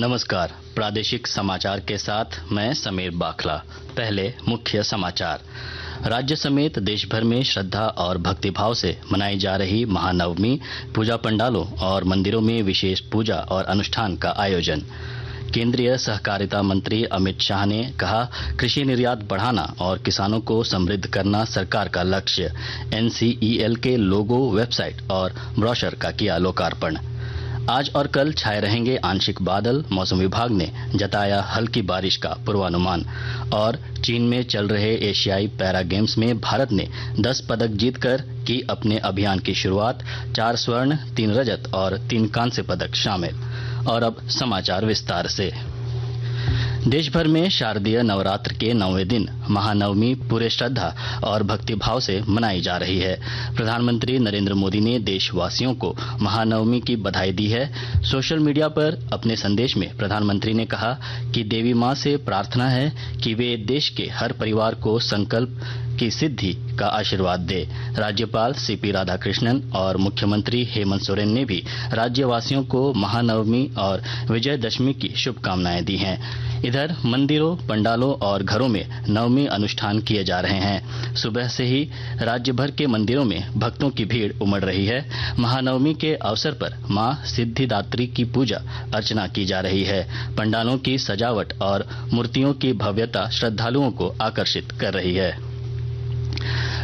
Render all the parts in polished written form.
नमस्कार। प्रादेशिक समाचार के साथ मैं समीर बाखला। पहले मुख्य समाचार। राज्य समेत देश भर में श्रद्धा और भक्तिभाव से मनाई जा रही महानवमी, पूजा पंडालों और मंदिरों में विशेष पूजा और अनुष्ठान का आयोजन। केंद्रीय सहकारिता मंत्री अमित शाह ने कहा, कृषि निर्यात बढ़ाना और किसानों को समृद्ध करना सरकार का लक्ष्य। NCEL के लोगो, वेबसाइट और ब्रोशर का किया लोकार्पण। आज और कल छाए रहेंगे आंशिक बादल, मौसम विभाग ने जताया हल्की बारिश का पूर्वानुमान। और चीन में चल रहे एशियाई पैरा गेम्स में भारत ने 10 पदक जीतकर की अपने अभियान की शुरुआत। 4 स्वर्ण, 3 रजत और 3 कांस्य पदक शामिल। और अब समाचार विस्तार से। देश भर में शारदीय नवरात्र के 9वें दिन महानवमी पूरे श्रद्धा और भक्तिभाव से मनाई जा रही है। प्रधानमंत्री नरेंद्र मोदी ने देशवासियों को महानवमी की बधाई दी है। सोशल मीडिया पर अपने संदेश में प्रधानमंत्री ने कहा कि देवी मां से प्रार्थना है कि वे देश के हर परिवार को संकल्प की सिद्धि का आशीर्वाद दे। राज्यपाल CP राधाकृष्णन और मुख्यमंत्री हेमंत सोरेन ने भी राज्यवासियों को महानवमी और विजयदशमी की शुभकामनाएं दी हैं। इधर मंदिरों, पंडालों और घरों में नवमी अनुष्ठान किए जा रहे हैं। सुबह से ही राज्य भर के मंदिरों में भक्तों की भीड़ उमड़ रही है। महानवमी के अवसर पर मां सिद्धिदात्री की पूजा अर्चना की जा रही है। पंडालों की सजावट और मूर्तियों की भव्यता श्रद्धालुओं को आकर्षित कर रही है।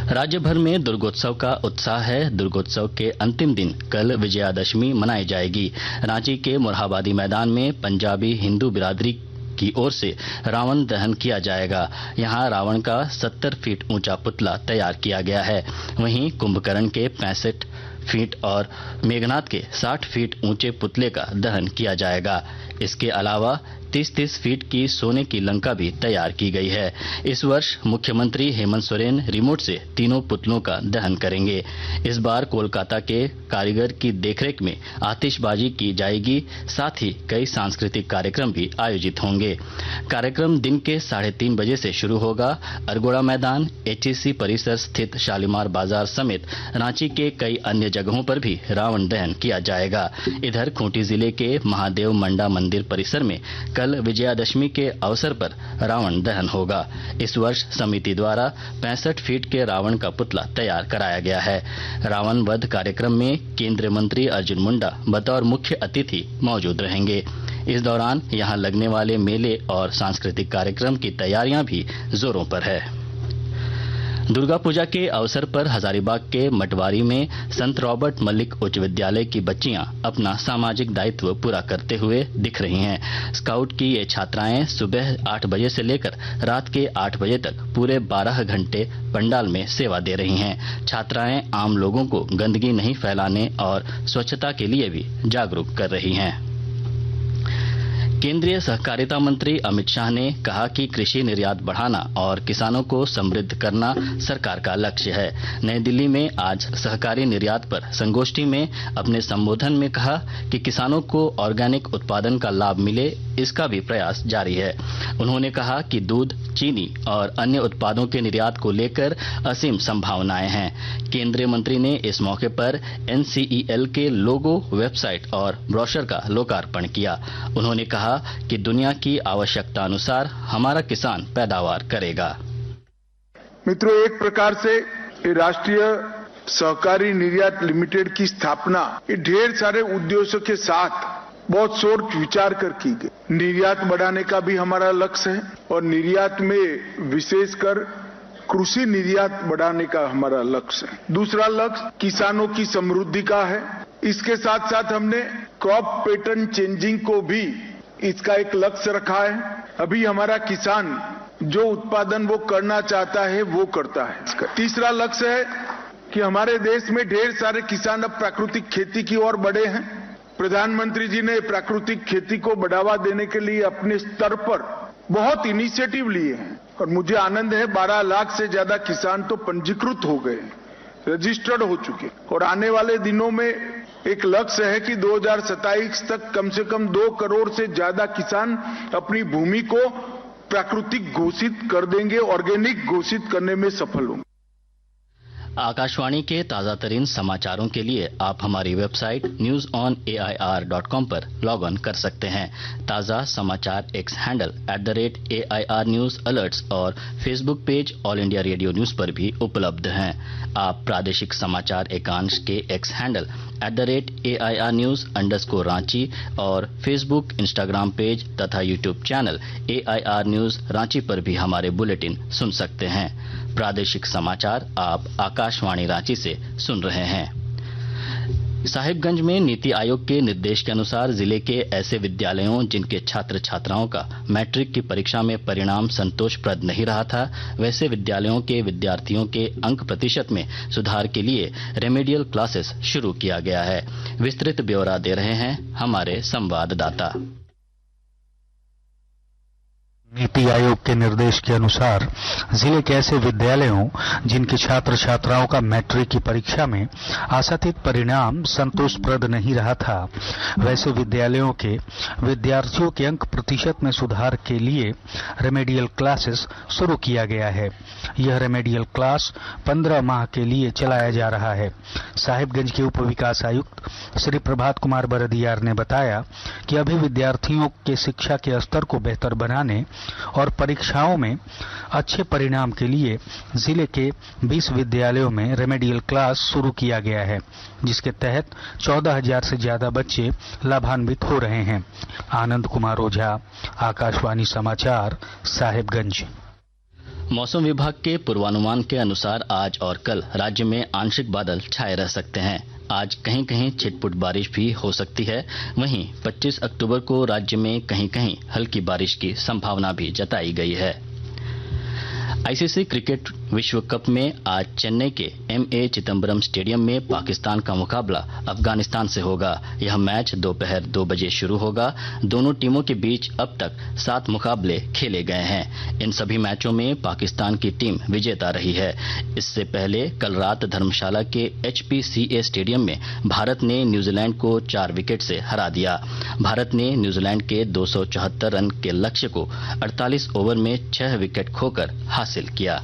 राज्य भर में दुर्गोत्सव का उत्साह है। दुर्गोत्सव के अंतिम दिन कल विजयादशमी मनाई जाएगी। रांची के मोरहाबादी मैदान में पंजाबी हिंदू बिरादरी की ओर से रावण दहन किया जाएगा। यहां रावण का 70 फीट ऊंचा पुतला तैयार किया गया है। वहीं कुंभकर्ण के 65 फीट और मेघनाथ के 60 फीट ऊंचे पुतले का दहन किया जाएगा। इसके अलावा 30-30 फीट की सोने की लंका भी तैयार की गई है। इस वर्ष मुख्यमंत्री हेमंत सोरेन रिमोट से तीनों पुतलों का दहन करेंगे। इस बार कोलकाता के कारीगर की देखरेख में आतिशबाजी की जाएगी। साथ ही कई सांस्कृतिक कार्यक्रम भी आयोजित होंगे। कार्यक्रम दिन के 3:30 बजे से शुरू होगा। अरगोड़ा मैदान, HEC परिसर स्थित शालीमार बाजार समेत रांची के कई अन्य जगहों पर भी रावण दहन किया जाएगा। इधर खूंटी जिले के महादेव मंडा मंदिर परिसर में कल विजयादशमी के अवसर पर रावण दहन होगा। इस वर्ष समिति द्वारा 65 फीट के रावण का पुतला तैयार कराया गया है। रावण वध कार्यक्रम में केंद्रीय मंत्री अर्जुन मुंडा बतौर मुख्य अतिथि मौजूद रहेंगे। इस दौरान यहां लगने वाले मेले और सांस्कृतिक कार्यक्रम की तैयारियां भी जोरों पर है। दुर्गा पूजा के अवसर पर हजारीबाग के मटवारी में संत रॉबर्ट मलिक उच्च विद्यालय की बच्चियां अपना सामाजिक दायित्व पूरा करते हुए दिख रही हैं। स्काउट की ये छात्राएं सुबह 8 बजे से लेकर रात के 8 बजे तक पूरे 12 घंटे पंडाल में सेवा दे रही हैं। छात्राएं आम लोगों को गंदगी नहीं फैलाने और स्वच्छता के लिए भी जागरूक कर रही हैं। केंद्रीय सहकारिता मंत्री अमित शाह ने कहा कि कृषि निर्यात बढ़ाना और किसानों को समृद्ध करना सरकार का लक्ष्य है। नई दिल्ली में आज सहकारी निर्यात पर संगोष्ठी में अपने संबोधन में कहा कि किसानों को ऑर्गेनिक उत्पादन का लाभ मिले, इसका भी प्रयास जारी है। उन्होंने कहा कि दूध, चीनी और अन्य उत्पादों के निर्यात को लेकर असीम संभावनाएं हैं। केंद्रीय मंत्री ने इस मौके पर NCEL के लोगो, वेबसाइट और ब्रोशर का लोकार्पण किया। उन्होंने कहा कि दुनिया की आवश्यकता अनुसार हमारा किसान पैदावार करेगा। मित्रों, एक प्रकार से ये राष्ट्रीय सहकारी निर्यात लिमिटेड की स्थापना ये ढेर सारे उद्देश्यों के साथ बहुत सोच विचार कर की गई। निर्यात बढ़ाने का भी हमारा लक्ष्य है और निर्यात में विशेषकर कृषि निर्यात बढ़ाने का हमारा लक्ष्य है। दूसरा लक्ष्य किसानों की समृद्धि का है। इसके साथ साथ हमने क्रॉप पैटर्न चेंजिंग को भी इसका एक लक्ष्य रखा है। अभी हमारा किसान जो उत्पादन वो करना चाहता है वो करता है। तीसरा लक्ष्य है कि हमारे देश में ढेर सारे किसान अब प्राकृतिक खेती की ओर बढ़े हैं। प्रधानमंत्री जी ने प्राकृतिक खेती को बढ़ावा देने के लिए अपने स्तर पर बहुत इनिशिएटिव लिए हैं और मुझे आनंद है 12 लाख से ज्यादा किसान तो पंजीकृत हो गए, रजिस्टर्ड हो चुके और आने वाले दिनों में एक लक्ष्य है कि 2027 तक कम से कम 2 करोड़ से ज्यादा किसान अपनी भूमि को प्राकृतिक घोषित कर देंगे, ऑर्गेनिक घोषित करने में सफल होंगे। आकाशवाणी के ताजा तरीन समाचारों के लिए आप हमारी वेबसाइट newsonair.com पर लॉग ऑन कर सकते हैं। ताजा समाचार x handle @AIR News Alerts और Facebook page all India radio news पर भी उपलब्ध हैं। आप प्रादेशिक समाचार एकांश के एक्स हैंडल @AIR News_Ranchi और फेसबुक, इंस्टाग्राम पेज तथा YouTube channel AIR News Ranchi पर भी हमारे बुलेटिन सुन सकते हैं। प्रादेशिक समाचार आप आकाशवाणी रांची से सुन रहे हैं। साहिबगंज में नीति आयोग के निर्देश के अनुसार जिले के ऐसे विद्यालयों जिनके छात्र छात्राओं का मैट्रिक की परीक्षा में परिणाम संतोषप्रद नहीं रहा था, वैसे विद्यालयों के विद्यार्थियों के अंक प्रतिशत में सुधार के लिए रेमेडियल क्लासेस शुरू किया गया है। विस्तृत ब्यौरा दे रहे हैं हमारे संवाददाता। नीति आयोग के निर्देश के अनुसार जिले के ऐसे विद्यालयों जिनके छात्र छात्राओं का मैट्रिक की परीक्षा में आशातीत परिणाम संतोषप्रद नहीं रहा था, वैसे विद्यालयों के विद्यार्थियों के अंक प्रतिशत में सुधार के लिए रेमेडियल क्लासेस शुरू किया गया है। यह रेमेडियल क्लास 15 माह के लिए चलाया जा रहा है। साहिबगंज के उप विकास आयुक्त श्री प्रभात कुमार बरदियार ने बताया कि अभी विद्यार्थियों के शिक्षा के स्तर को बेहतर बनाने और परीक्षाओं में अच्छे परिणाम के लिए जिले के 20 विद्यालयों में रेमेडियल क्लास शुरू किया गया है, जिसके तहत 14,000 से ज्यादा बच्चे लाभान्वित हो रहे हैं। आनंद कुमार ओझा, आकाशवाणी समाचार, साहिबगंज। मौसम विभाग के पूर्वानुमान के अनुसार आज और कल राज्य में आंशिक बादल छाए रह सकते हैं। आज कहीं कहीं छिटपुट बारिश भी हो सकती है। वहीं 25 अक्टूबर को राज्य में कहीं कहीं हल्की बारिश की संभावना भी जताई गई है। आईसीसी क्रिकेट विश्व कप में आज चेन्नई के MA चिदम्बरम स्टेडियम में पाकिस्तान का मुकाबला अफगानिस्तान से होगा। यह मैच दोपहर 2 बजे शुरू होगा। दोनों टीमों के बीच अब तक 7 मुकाबले खेले गए हैं। इन सभी मैचों में पाकिस्तान की टीम विजेता रही है। इससे पहले कल रात धर्मशाला के HPCA स्टेडियम में भारत ने न्यूजीलैंड को 4 विकेट से हरा दिया। भारत ने न्यूजीलैंड के 274 रन के लक्ष्य को 48 ओवर में 6 विकेट खोकर हासिल किया।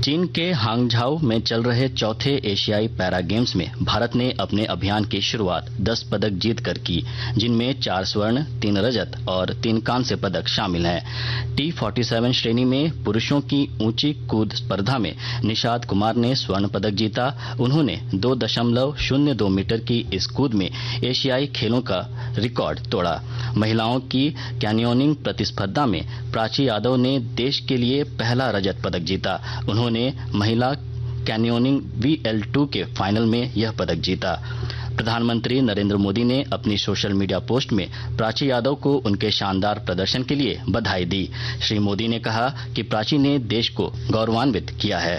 चीन के हांगझाओ में चल रहे चौथे एशियाई पैरा गेम्स में भारत ने अपने अभियान की शुरुआत 10 पदक जीतकर की, जिनमें 4 स्वर्ण, 3 रजत और 3 कांस्य पदक शामिल हैं। T47 श्रेणी में पुरुषों की ऊंची कूद स्पर्धा में निषाद कुमार ने स्वर्ण पदक जीता। उन्होंने 2.02 मीटर की इस कूद में एशियाई खेलों का रिकॉर्ड तोड़ा। महिलाओं की कैनियोनिंग प्रतिस्पर्धा में प्राची यादव ने देश के लिए पहला रजत पदक जीता। उन्होंने महिला कैनियोनिंग VL2 के फाइनल में यह पदक जीता। प्रधानमंत्री नरेंद्र मोदी ने अपनी सोशल मीडिया पोस्ट में प्राची यादव को उनके शानदार प्रदर्शन के लिए बधाई दी। श्री मोदी ने कहा कि प्राची ने देश को गौरवान्वित किया है।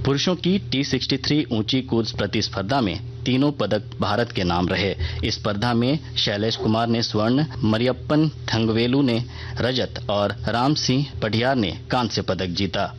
पुरुषों की T63 ऊंची कूद प्रतिस्पर्धा में तीनों पदक भारत के नाम रहे। इस स्पर्धा में शैलेश कुमार ने स्वर्ण, मरियप्पन थंगवेलु ने रजत और राम सिंह पटियार ने कांस्य पदक जीता।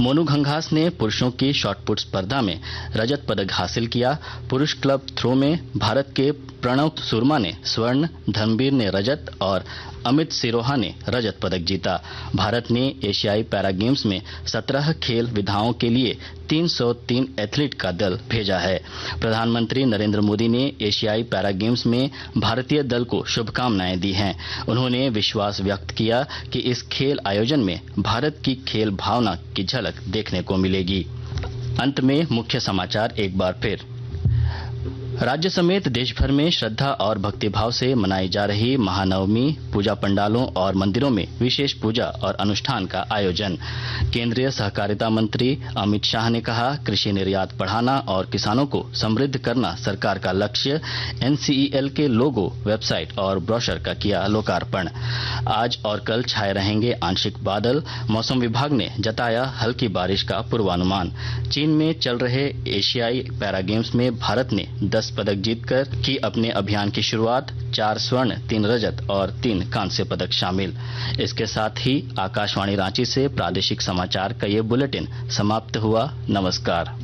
मोनू घंघास ने पुरुषों की शॉटपुट स्पर्धा में रजत पदक हासिल किया। पुरुष क्लब थ्रो में भारत के प्रणव सुरमा ने स्वर्ण, धर्मवीर ने रजत और अमित सिरोहा ने रजत पदक जीता। भारत ने एशियाई पैरा गेम्स में 17 खेल विधाओं के लिए 303 एथलीट का दल भेजा है। प्रधानमंत्री नरेंद्र मोदी ने एशियाई पैरा गेम्स में भारतीय दल को शुभकामनाएं दी हैं। उन्होंने विश्वास व्यक्त किया कि इस खेल आयोजन में भारत की खेल भावना की झलक देखने को मिलेगी। अंत में मुख्य समाचार एक बार फिर। राज्य समेत देश भर में श्रद्धा और भक्तिभाव से मनाई जा रही महानवमी, पूजा पंडालों और मंदिरों में विशेष पूजा और अनुष्ठान का आयोजन। केंद्रीय सहकारिता मंत्री अमित शाह ने कहा, कृषि निर्यात बढ़ाना और किसानों को समृद्ध करना सरकार का लक्ष्य। NCEL के लोगो, वेबसाइट और ब्रोशर का किया लोकार्पण। आज और कल छाए रहेंगे आंशिक बादल। मौसम विभाग ने जताया हल्की बारिश का पूर्वानुमान। चीन में चल रहे एशियाई पैरा गेम्स में भारत ने 10 पदक जीतकर की अपने अभियान की शुरुआत। 4 स्वर्ण, 3 रजत और 3 कांस्य पदक शामिल। इसके साथ ही आकाशवाणी रांची से प्रादेशिक समाचार का ये बुलेटिन समाप्त हुआ। नमस्कार।